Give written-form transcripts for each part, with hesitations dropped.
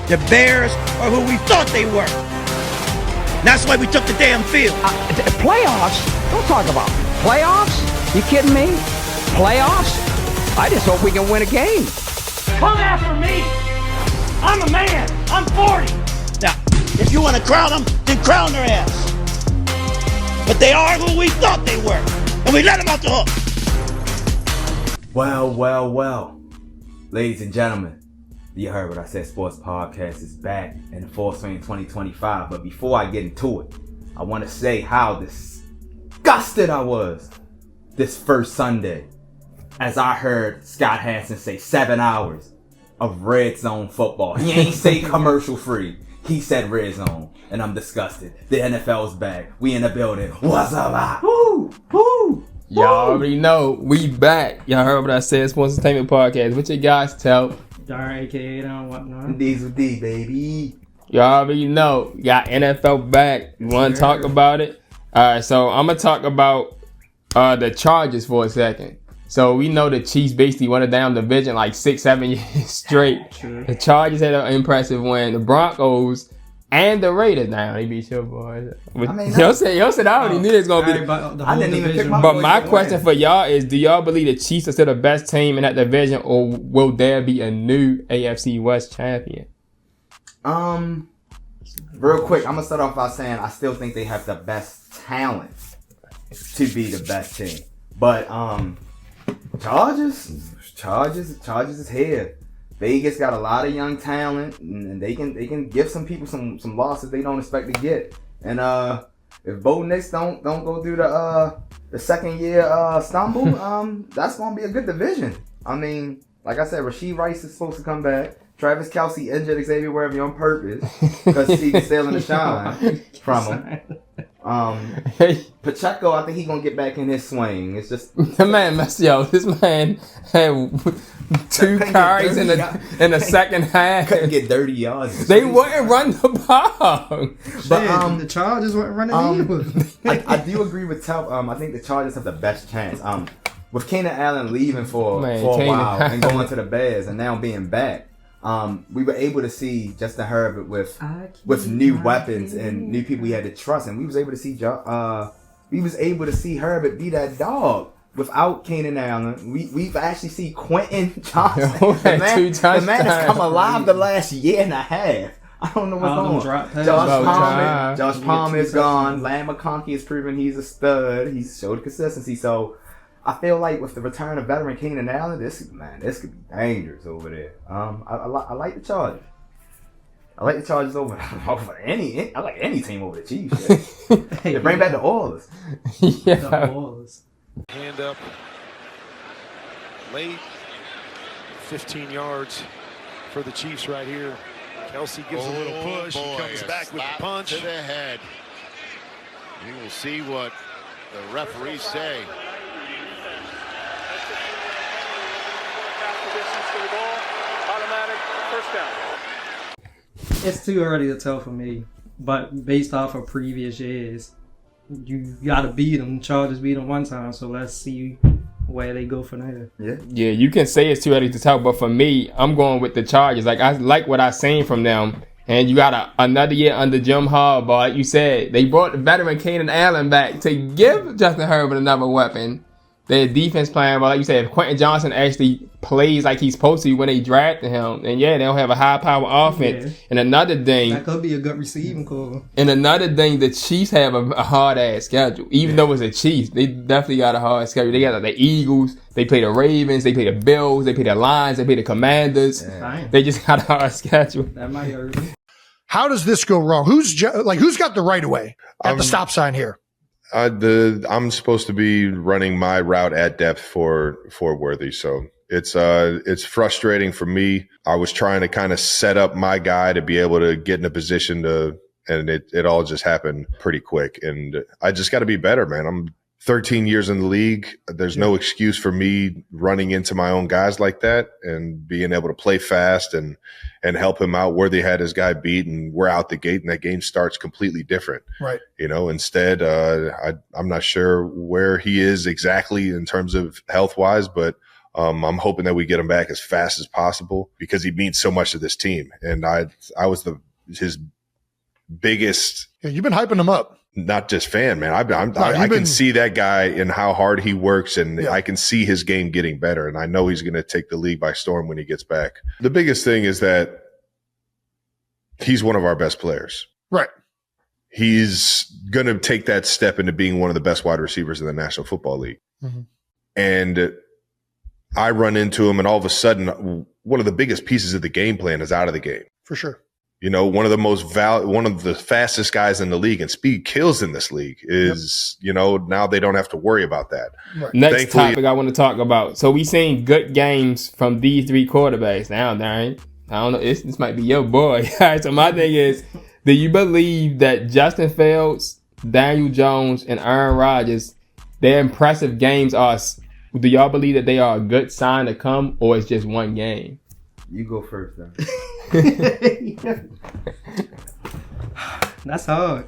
The Bears are who we thought they were. That's why we took the damn field. Playoffs? Don't talk about playoffs. You kidding me? Playoffs? I just hope we can win a game. Come after me. I'm a man. I'm 40. Now, if you want to crown them, then crown their ass. But they are who we thought they were. And we let them off the hook. Well. Ladies and gentlemen, you heard what I said. Sports Podcast is back in the full swing in 2025. But before I get into it, I want to say how disgusted I was this first Sunday as I heard Scott Hansen say 7 hours of red zone football. He ain't say commercial free. He said red zone. And I'm disgusted. The NFL's back. We in the building. Wassup Ock? Woo! Woo! Y'all already know we back. Y'all heard what I said. Sports Entertainment Podcast. What you guys tell? Darn AKA and whatnot. D's with D, baby. Y'all already know. Got NFL back. You want to talk about it? Alright, so I'm going to talk about the Chargers for a second. So we know the Chiefs basically won a damn division like 6-7 years straight. True. The Chargers had an impressive win. The Broncos and the Raiders now they beat your boys. I mean, y'all said I already knew it was gonna be. I didn't even pick my. But my question for y'all is: do y'all believe the Chiefs are still the best team in that division, or will there be a new AFC West champion? Real quick, I'm gonna start off by saying I still think they have the best talent to be the best team. But Chargers is here. Vegas got a lot of young talent, and they can give some people some losses they don't expect to get. And if Bo Nix don't go through the second year stumble, that's gonna be a good division. I mean, like I said, Rashee Rice is supposed to come back. Travis Kelce injured Xavier Worthy on purpose because he's stealing the shine from him. Pacheco, I think he's gonna get back in his swing. It's just the man messed up. This man had 2 carries in the second half. Couldn't get 30 yards. They wouldn't run the ball. But the Chargers weren't running either. I do agree with Tel. I think the Chargers have the best chance. With Keenan Allen leaving for a while and going to the Bears and now being back. We were able to see Justin Herbert with new weapons and new people he had to trust, and we was able to see Herbert be that dog without Keenan Allen. We've actually seen Quentin Johnson. The man has come alive the last year and a half. I don't know what's going on. Josh Palmer is gone. Lamb McConkey has proven he's a stud. He's showed consistency. So I feel like with the return of veteran Keenan Allen, this could be dangerous over there. I like the Chargers. I like the Chargers over any. I like any team over the Chiefs. They bring back the Oilers. Yeah. The Oilers. Hand up late, 15 yards for the Chiefs right here. Kelce gives a little push. He comes back with a punch to the head. We will see what the referees say. It's too early to tell for me, but based off of previous years, you gotta beat them. Chargers beat them one time, so let's see where they go from there. Yeah, you can say it's too early to tell, but for me, I'm going with the Chargers. Like I like what I seen from them, and you got another year under Jim Harbaugh. Like you said, they brought the veteran Keenan Allen back to give Justin Herbert another weapon. Their defense playing, but like you said, if Quentin Johnson actually plays like he's supposed to when they drafted him, and yeah, they'll have a high-power offense. Yeah. And another thing, that could be a good receiving core. And another thing, the Chiefs have a hard-ass schedule. Even though it's the Chiefs, they definitely got a hard schedule. They got like, the Eagles, they play the Ravens, they play the Bills, they play the Lions, they play the Commanders. Yeah. They just got a hard schedule. That might hurt. How does this go wrong? Who's got the right of way at the stop sign here? I'm supposed to be running my route at depth for Worthy, so it's frustrating for me. I was trying to kind of set up my guy to be able to get in a position and it all just happened pretty quick. And I just got to be better, man. I'm 13 years in the league. There's no excuse for me running into my own guys like that and being able to play fast and help him out. Worthy had his guy beat, and we're out the gate, and that game starts completely different. Right. Instead, I'm not sure where he is exactly in terms of health-wise, but I'm hoping that we get him back as fast as possible because he means so much to this team. And I was his biggest. Yeah, you've been hyping him up. Not just fan, man. I can see that guy and how hard he works, and I can see his game getting better. And I know he's going to take the league by storm when he gets back. The biggest thing is that he's one of our best players. Right. He's going to take that step into being one of the best wide receivers in the National Football League. Mm-hmm. And I run into him, and all of a sudden, one of the biggest pieces of the game plan is out of the game. For sure. You know, one of the fastest guys in the league, and speed kills in this league is, you know, now they don't have to worry about that. Right. Next topic I want to talk about. So we seen good games from these three quarterbacks. Now, Darren, I don't know. This might be your boy. All right, so my thing is, do you believe that Justin Fields, Daniel Jones, and Aaron Rodgers, their impressive games do y'all believe that they are a good sign to come, or it's just one game? You go first, then. That's hard.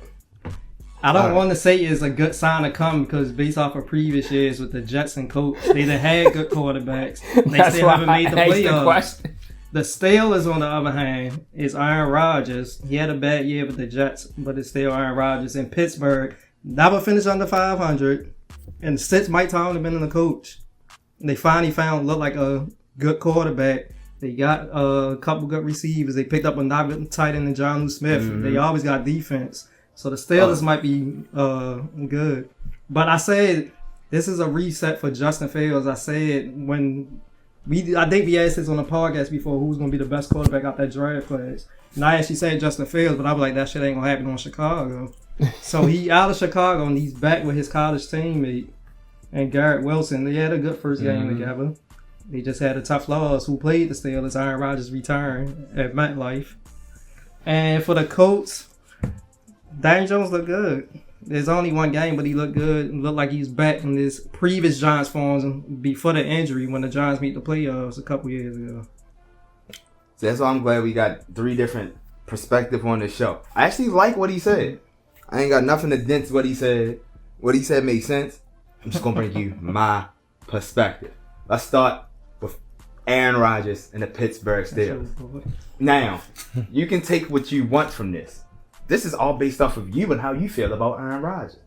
I don't want to say it's a good sign to come because based off of previous years with the Jets and Colts, they done had good quarterbacks. They still haven't made the playoffs. The Steelers, on the other hand, is Aaron Rodgers. He had a bad year with the Jets, but it's still Aaron Rodgers. In Pittsburgh, never finished under 500. And since Mike Tomlin been in the coach, they finally looked like a good quarterback. They got a couple good receivers. They picked up a tight end in John Smith. Mm-hmm. They always got defense. So the Steelers might be good. But I said this is a reset for Justin Fields. I said I think we asked this on the podcast before who's going to be the best quarterback out that draft class. And I actually said Justin Fields, but I was like, that shit ain't going to happen on Chicago. So he out of Chicago and he's back with his college teammate and Garrett Wilson. They had a good first game together. They just had a tough loss. Who played the Steelers? Aaron Rodgers returned at MetLife. And for the Colts, Daniel Jones looked good. There's only one game, but he looked good. Looked like he's back in his previous Giants forms before the injury when the Giants made the playoffs a couple years ago. So that's why I'm glad we got three different perspectives on this show. I actually like what he said. I ain't got nothing against what he said. What he said made sense. I'm just going to bring you my perspective. Let's start with Aaron Rodgers and the Pittsburgh Steelers. Now, you can take what you want from this. This is all based off of you and how you feel about Aaron Rodgers.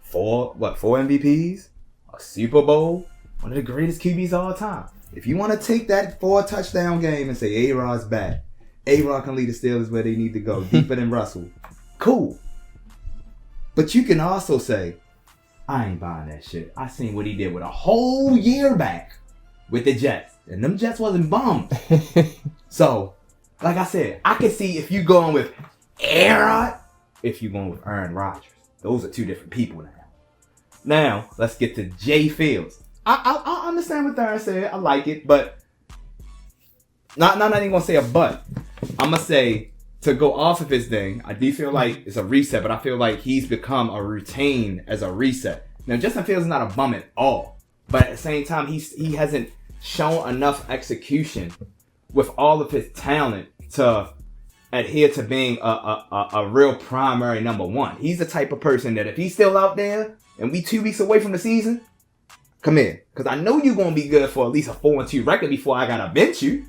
4 MVPs, a Super Bowl, one of the greatest QBs of all time. If you want to take that 4-touchdown game and say ARod's back, ARod can lead the Steelers where they need to go, deeper than Russell. Cool. But you can also say, I ain't buying that shit. I seen what he did with a whole year back with the Jets. And them Jets wasn't bums. So, like I said, I can see if you going with ARod, if you going with Aaron Rodgers. Those are two different people now. Now, let's get to Jay Fields. I understand what Darren said. I like it, but not even gonna say a but. I'm gonna say to go off of his thing. I do feel like it's a reset, but I feel like he's become a routine as a reset. Now, Justin Fields is not a bum at all, but at the same time, he hasn't shown enough execution with all of his talent to adhere to being a real primary number one. He's the type of person that if he's still out there and we 2 weeks away from the season, come in. Because I know you're going to be good for at least a 4-2 record before I got to bench you.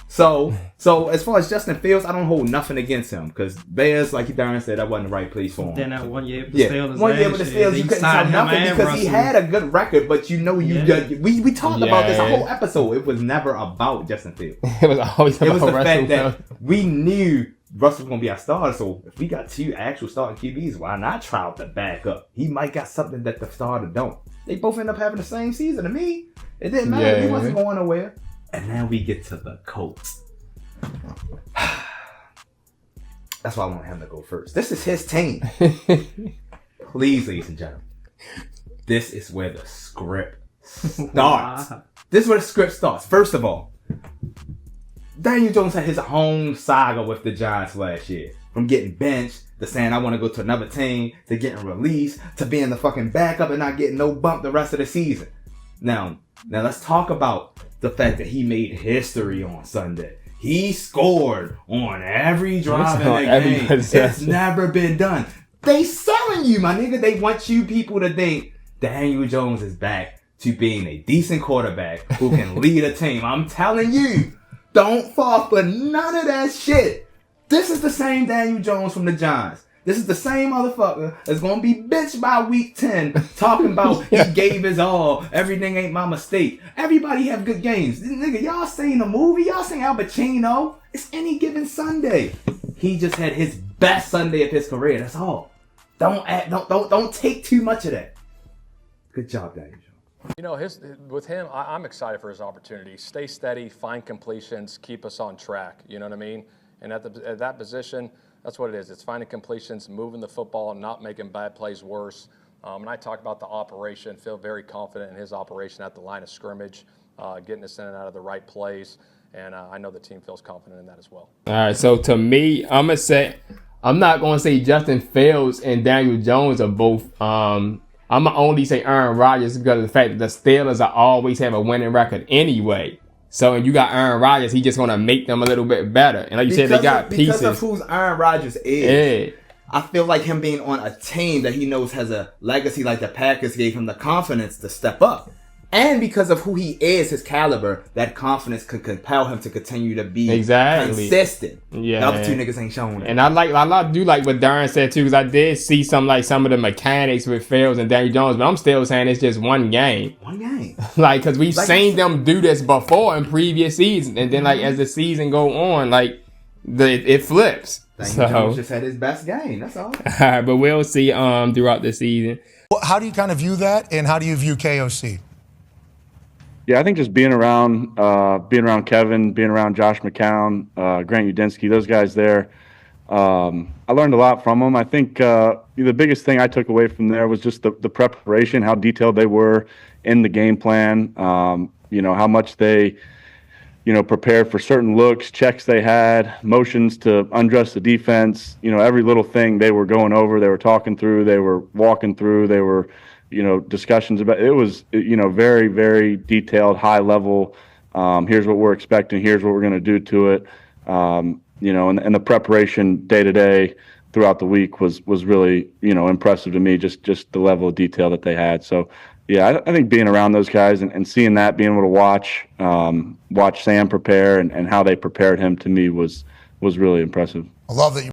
So as far as Justin Fields, I don't hold nothing against him. Because Bears, like Darren said, that wasn't the right place for him. Then that 1 year with the Steelers. 1 year with the Steelers, you couldn't sign nothing because he had a good record. But you know, we talked about this a whole episode. It was never about Justin Fields. It was always about Russell. It was the fact that we knew Russell was going to be our starter. So if we got 2 actual starting QBs, why not try out the backup? He might got something that the starter don't. They both end up having the same season. To me, it didn't matter. He wasn't going nowhere. And now we get to the Colts. That's why I want him to go first. This is his team. Please, ladies and gentlemen. This is where the script starts. This is where the script starts. First of all, Daniel Jones had his own saga with the Giants last year. From getting benched, to saying I want to go to another team, to getting released, to being the fucking backup and not getting no bump the rest of the season. Now let's talk about the fact that he made history on Sunday. He scored on every drive in the game. It's never been done. They selling you, my nigga. They want you people to think Daniel Jones is back to being a decent quarterback who can lead a team. I'm telling you, don't fall for none of that shit. This is the same Daniel Jones from the Giants. This is the same motherfucker that's going to be bitched by week 10 talking about he gave his all. Everything ain't my mistake. Everybody have good games. Nigga, y'all seen the movie? Y'all seen Al Pacino? It's Any Given Sunday. He just had his best Sunday of his career. That's all. Don't take too much of that. Good job, Daniel. You know, with him, I'm excited for his opportunity. Stay steady, find completions, keep us on track. You know what I mean? And at that position, that's what it is. It's finding completions, moving the football, not making bad plays worse. And I talk about the operation, feel very confident in his operation at the line of scrimmage, getting us in and out of the right plays. And I know the team feels confident in that as well. All right, so to me, I'm not going to say Justin Fields and Daniel Jones are both. I'm going to only say Aaron Rodgers because of the fact that the Steelers always have a winning record anyway. So, and you got Aaron Rodgers, he's just going to make them a little bit better. And like you said, they got pieces. Because of who's Aaron Rodgers is. Yeah. I feel like him being on a team that he knows has a legacy like the Packers gave him the confidence to step up. And because of who he is, his caliber, that confidence could compel him to continue to be consistent. Yeah. The other two niggas ain't showing it. And I do like what Darren said too, because I did see some of the mechanics with Fields and Daniel Jones, but I'm still saying it's just one game. One game. Like, because we've seen them do this before in previous seasons, and then as the season go on, it flips. Daniel Jones just had his best game. That's all. But we'll see throughout the season. Well, how do you kind of view that, and how do you view KOC? Yeah, I think just being around Kevin, being around Josh McCown, Grant Udinski, those guys there, I learned a lot from them. I think the biggest thing I took away from there was just the preparation, how detailed they were in the game plan, how much they, prepared for certain looks, checks they had, motions to undress the defense, every little thing they were going over, they were talking through, they were walking through, they were discussions about it. Was very, very detailed, high level. Here's what we're expecting. Here's what we're going to do to it. And the preparation day to day throughout the week was really impressive to me. Just the level of detail that they had. So yeah, I think being around those guys and seeing that, being able to watch Sam prepare and how they prepared him, to me was really impressive. I love that you